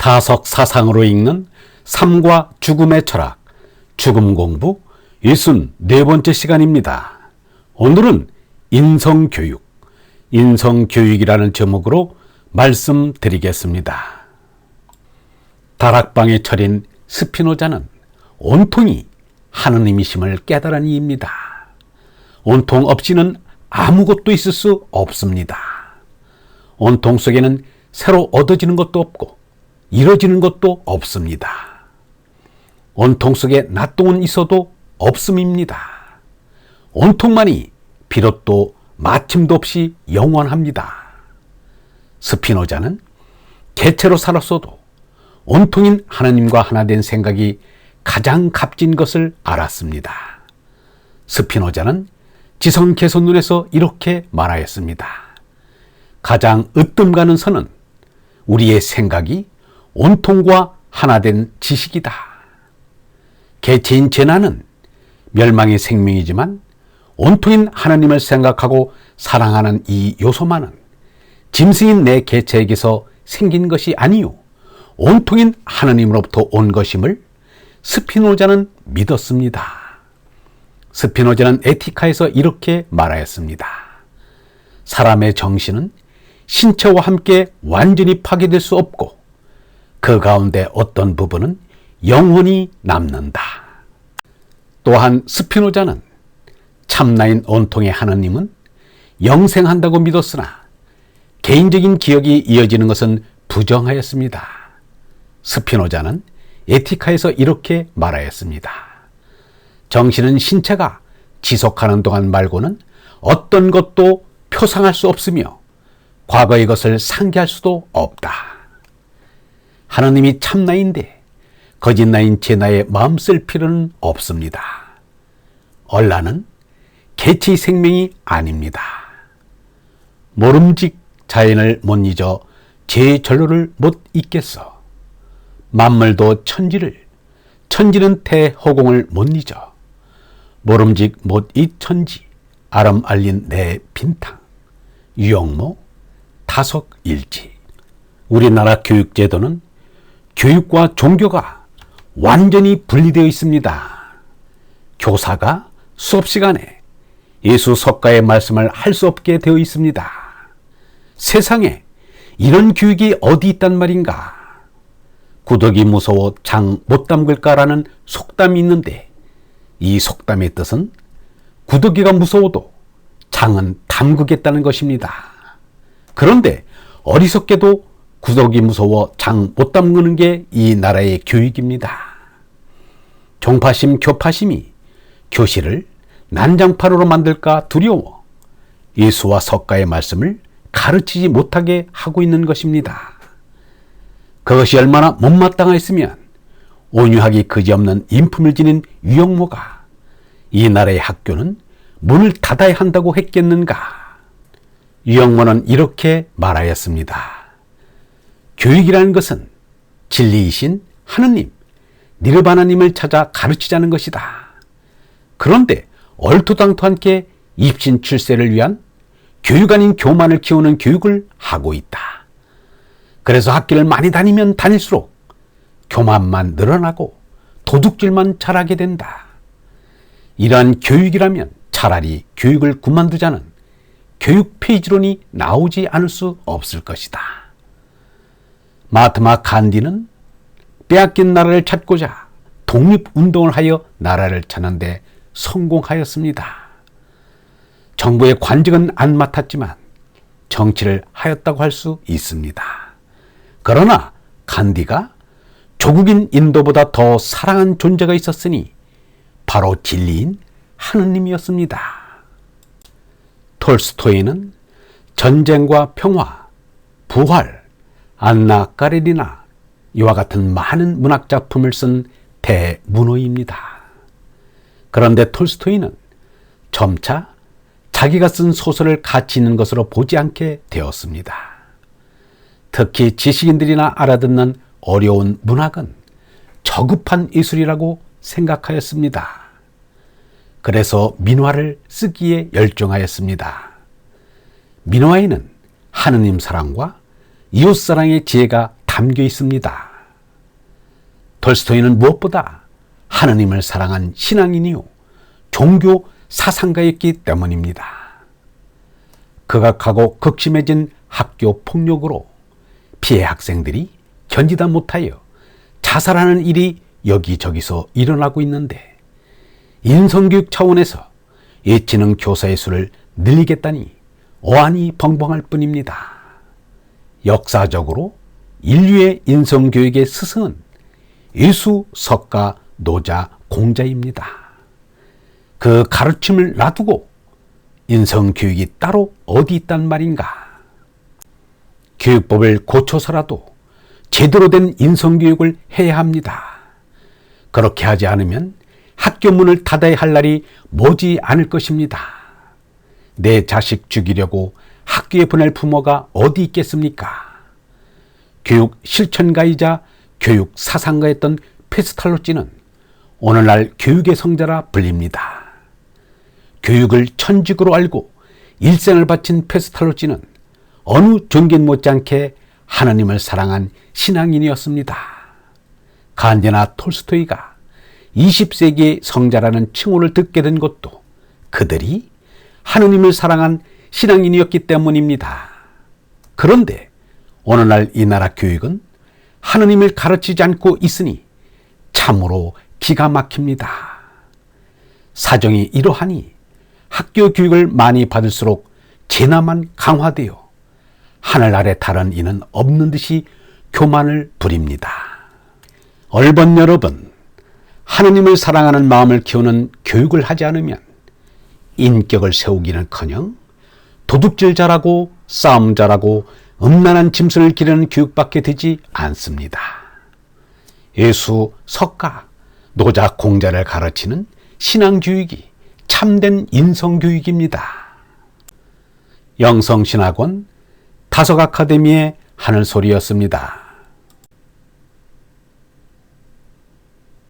다석 사상으로 읽는 삶과 죽음의 철학, 죽음 공부 64번째 시간입니다. 오늘은 인성교육, 인성교육이라는 제목으로 말씀드리겠습니다. 다락방에 처린 스피노자는 온통이 하느님이심을 깨달은 이입니다. 온통 없이는 아무것도 있을 수 없습니다. 온통 속에는 새로 얻어지는 것도 없고 이뤄지는 것도 없습니다. 온통 속에 낯동은 있어도 없음입니다. 온통만이 비롯도 마침도 없이 영원합니다. 스피노자는 개체로 살았어도 온통인 하나님과 하나 된 생각이 가장 값진 것을 알았습니다. 스피노자는 지성개선론에서 이렇게 말하였습니다. 가장 으뜸 가는 선은 우리의 생각이 온통과 하나 된 지식이다. 개체인 재난은 멸망의 생명이지만 온통인 하나님을 생각하고 사랑하는 이 요소만은 짐승인 내 개체에게서 생긴 것이 아니요 온통인 하나님으로부터 온 것임을 스피노자는 믿었습니다. 스피노자는 에티카에서 이렇게 말하였습니다. 사람의 정신은 신체와 함께 완전히 파괴될 수 없고 그 가운데 어떤 부분은 영원히 남는다. 또한 스피노자는 참나인 온통의 하나님은 영생한다고 믿었으나 개인적인 기억이 이어지는 것은 부정하였습니다. 스피노자는 에티카에서 이렇게 말하였습니다. 정신은 신체가 지속하는 동안 말고는 어떤 것도 표상할 수 없으며 과거의 것을 상기할 수도 없다. 하나님이 참나인데 거짓나인 제 나의 마음 쓸 필요는 없습니다. 얼라는 개체의 생명이 아닙니다. 모름직 자연을 못 잊어 제 전로를 못 잊겠어. 만물도 천지는 태호공을 못 잊어. 모름직 못 잊 천지 아름 알린 내 빈탕. 유영모 다석일지. 우리나라 교육제도는 교육과 종교가 완전히 분리되어 있습니다. 교사가 수업 시간에 예수 석가의 말씀을 할 수 없게 되어 있습니다. 세상에 이런 교육이 어디 있단 말인가? 구더기 무서워 장 못 담글까라는 속담이 있는데 이 속담의 뜻은 구더기가 무서워도 장은 담그겠다는 것입니다. 그런데 어리석게도 구더기 무서워 장 못 담그는 게 이 나라의 교육입니다. 종파심 교파심이 교실을 난장판으로 만들까 두려워 예수와 석가의 말씀을 가르치지 못하게 하고 있는 것입니다. 그것이 얼마나 못마땅했으면 온유하기 그지없는 인품을 지닌 유영모가 이 나라의 학교는 문을 닫아야 한다고 했겠는가? 유영모는 이렇게 말하였습니다. 교육이라는 것은 진리이신 하느님, 니르바나님을 찾아 가르치자는 것이다. 그런데 얼토당토않게 입신 출세를 위한 교육 아닌 교만을 키우는 교육을 하고 있다. 그래서 학교를 많이 다니면 다닐수록 교만만 늘어나고 도둑질만 잘하게 된다. 이러한 교육이라면 차라리 교육을 그만두자는 교육 페이지론이 나오지 않을 수 없을 것이다. 마하트마 간디는 빼앗긴 나라를 찾고자 독립운동을 하여 나라를 찾는데 성공하였습니다. 정부의 관직은 안 맡았지만 정치를 하였다고 할 수 있습니다. 그러나 간디가 조국인 인도보다 더 사랑한 존재가 있었으니 바로 진리인 하느님이었습니다. 톨스토이는 전쟁과 평화, 부활, 안나 까레리나 이와 같은 많은 문학작품을 쓴 대문호입니다. 그런데 톨스토이는 점차 자기가 쓴 소설을 가치 있는 것으로 보지 않게 되었습니다. 특히 지식인들이나 알아듣는 어려운 문학은 저급한 예술이라고 생각하였습니다. 그래서 민화를 쓰기에 열중하였습니다. 민화에는 하느님 사랑과 이웃사랑의 지혜가 담겨 있습니다. 톨스토이는 무엇보다 하느님을 사랑한 신앙인이요 종교 사상가였기 때문입니다. 극악하고 극심해진 학교 폭력으로 피해 학생들이 견디다 못하여 자살하는 일이 여기저기서 일어나고 있는데 인성교육 차원에서 예체능 교사의 수를 늘리겠다니 어안이 벙벙할 뿐입니다. 역사적으로 인류의 인성교육의 스승은 예수, 석가, 노자, 공자입니다. 그 가르침을 놔두고 인성교육이 따로 어디 있단 말인가? 교육법을 고쳐서라도 제대로 된 인성교육을 해야 합니다. 그렇게 하지 않으면 학교 문을 닫아야 할 날이 머지 않을 것입니다. 내 자식 죽이려고 학교에 보낼 부모가 어디 있겠습니까? 교육 실천가이자 교육 사상가였던 페스탈로찌는 오늘날 교육의 성자라 불립니다. 교육을 천직으로 알고 일생을 바친 페스탈로찌는 어느 존귀인 못지않게 하나님을 사랑한 신앙인이었습니다. 간디나 톨스토이가 20세기의 성자라는 칭호를 듣게 된 것도 그들이 하나님을 사랑한 신앙인이었기 때문입니다. 그런데 오늘날 이 나라 교육은 하나님을 가르치지 않고 있으니 참으로 기가 막힙니다. 사정이 이러하니 학교 교육을 많이 받을수록 재난만 강화되어 하늘 아래 다른 이는 없는 듯이 교만을 부립니다. 얼번 여러분, 하느님을 사랑하는 마음을 키우는 교육을 하지 않으면 인격을 세우기는커녕 도둑질 잘하고 싸움 잘하고 음란한 짐승을 기르는 교육밖에 되지 않습니다. 예수, 석가, 노자, 공자를 가르치는 신앙교육이 참된 인성교육입니다. 영성신학원 다석아카데미의 하늘소리였습니다.